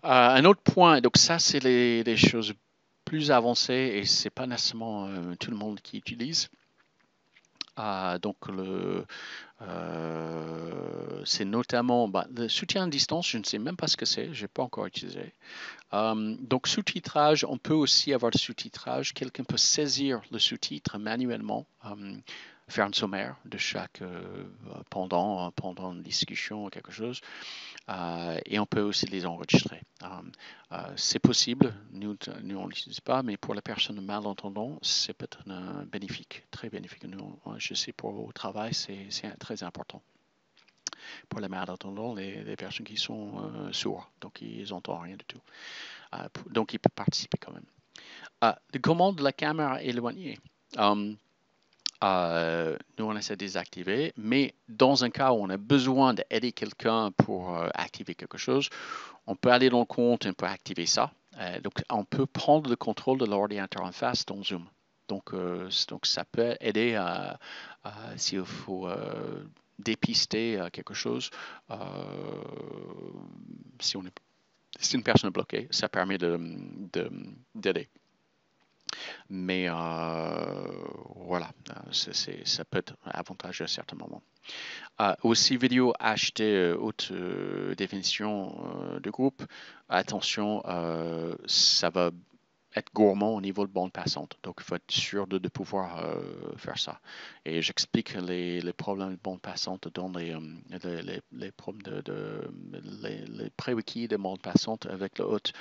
Un autre point, donc ça, c'est les choses plus avancées et c'est pas nécessairement tout le monde qui utilise. Donc c'est notamment le soutien à distance, je ne sais même pas ce que c'est, je n'ai pas encore utilisé. Donc sous-titrage, on peut aussi avoir le sous-titrage, quelqu'un peut saisir le sous-titre manuellement, faire un sommaire de chaque pendant une discussion ou quelque chose. Et on peut aussi les enregistrer. C'est possible, nous on ne l'utilise pas, mais pour les personnes malentendants, c'est peut-être bénéfique, très bénéfique. Je sais pour au travail, c'est très important. Pour les malentendants, les personnes qui sont sourds, donc ils n'entendent rien du tout. Donc ils peuvent participer quand même. Le commande de la caméra éloignée. Nous, on essaie de désactiver, mais dans un cas où on a besoin d'aider quelqu'un pour activer quelque chose, on peut aller dans le compte et on peut activer ça. Donc, on peut prendre le contrôle de l'ordinateur en face dans Zoom. Donc ça peut aider s'il faut dépister quelque chose. Si, si une personne est bloquée, ça permet d'aider. Mais voilà, ça peut être avantageux à certains moments. Aussi, vidéo HD haute définition de groupe. Attention, ça va être gourmand au niveau de bande passante. Donc, il faut être sûr de pouvoir faire ça. Et j'explique les problèmes de bande passante dans les problèmes les prérequis de bande passante avec le hôte,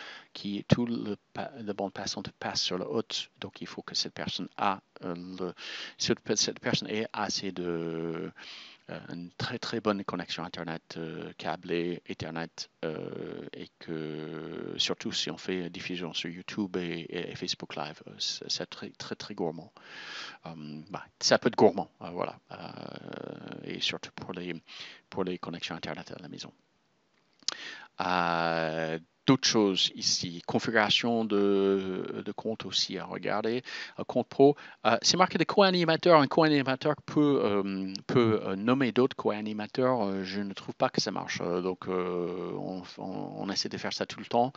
tout le bande passante passe sur le hôte. Donc, il faut que cette personne cette personne ait assez de une très très bonne connexion Internet câblée, Ethernet, et que surtout si on fait diffusion sur YouTube et Facebook Live, c'est très très très gourmand. Ça peut être gourmand, voilà, et surtout pour les connexions Internet à la maison. D'autres choses ici, configuration de compte aussi à regarder. Compte pro, c'est marqué de co-animateur. Un co-animateur peut nommer d'autres co-animateurs. Je ne trouve pas que ça marche. Donc, on essaie de faire ça tout le temps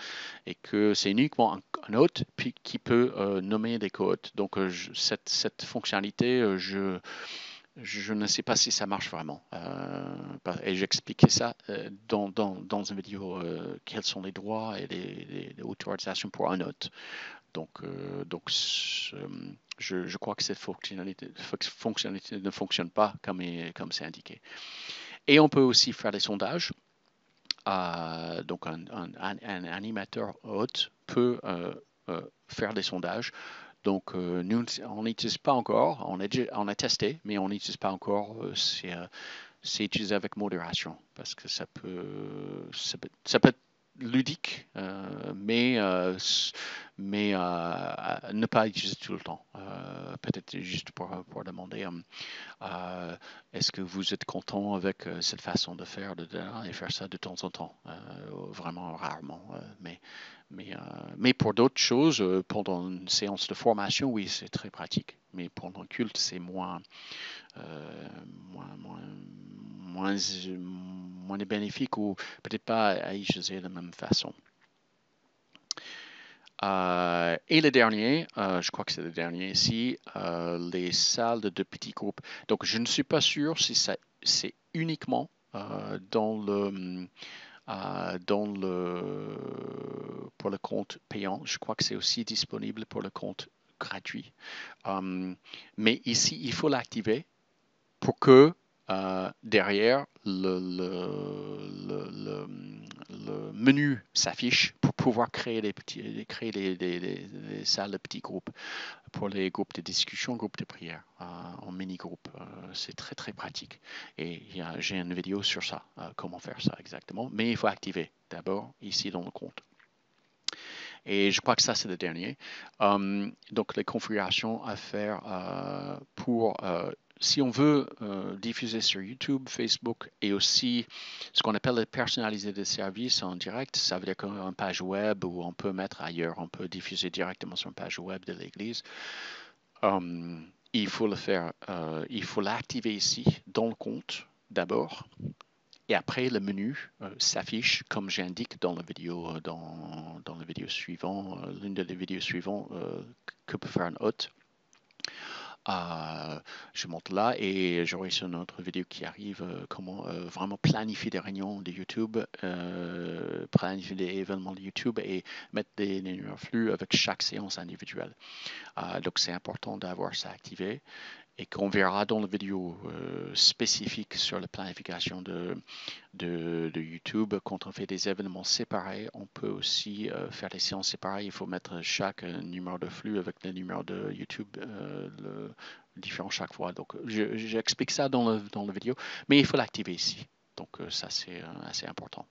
et que c'est uniquement un hôte qui peut nommer des co-hôtes. Donc, cette fonctionnalité, je ne sais pas si ça marche vraiment. Et j'expliquais ça dans une vidéo, quels sont les droits et les autorisations pour un hôte. Donc je crois que cette fonctionnalité ne fonctionne pas comme c'est indiqué. Et on peut aussi faire des sondages. Donc un animateur hôte peut faire des sondages. Donc, nous, on n'utilise pas encore, on a testé, mais on n'utilise pas encore. C'est utilisé avec modération parce que ça peut être ludique, mais ne pas utiliser tout le temps. Peut-être juste pour demander est-ce que vous êtes content avec cette façon de faire et faire ça de temps en temps, vraiment rarement, mais pour d'autres choses, pendant une séance de formation, oui, c'est très pratique. Mais pendant le culte, c'est moins, moins, moins, moins, moins bénéfique ou peut-être pas à utiliser de la même façon. Et le dernier, je crois que c'est le dernier ici, les salles de petits groupes. Donc, je ne suis pas sûr si c'est uniquement pour le compte payant. Je crois que c'est aussi disponible pour le compte gratuit. Mais ici, il faut l'activer pour que derrière le menu s'affiche pour pouvoir créer des salles de petits groupes pour les groupes de discussion, groupes de prière en mini-groupe. C'est très très pratique. Et j'ai une vidéo sur ça, comment faire ça exactement. Mais il faut activer d'abord ici dans le compte. Et je crois que ça, c'est le dernier. Donc, les configurations à faire pour si on veut diffuser sur YouTube, Facebook et aussi ce qu'on appelle le personnaliser des services en direct, ça veut dire qu'une page web où on peut mettre ailleurs, on peut diffuser directement sur une page web de l'Église. Il faut le faire, il faut l'activer ici dans le compte d'abord Et après, le menu s'affiche comme j'indique dans la vidéo, dans la vidéo suivante, l'une des vidéos suivantes que peut faire un hôte. Je monte là et j'aurai sur notre vidéo qui arrive comment vraiment planifier des réunions de YouTube, planifier des événements de YouTube et mettre des numéros flux avec chaque séance individuelle. Donc c'est important d'avoir ça activé et qu'on verra dans la vidéo spécifique sur la planification de YouTube. Quand on fait des événements séparés, on peut aussi faire des séances séparées. Il faut mettre chaque numéro de flux avec le numéro de YouTube différent chaque fois. Donc, j'explique ça dans la vidéo, mais il faut l'activer ici. Donc, ça, c'est assez important.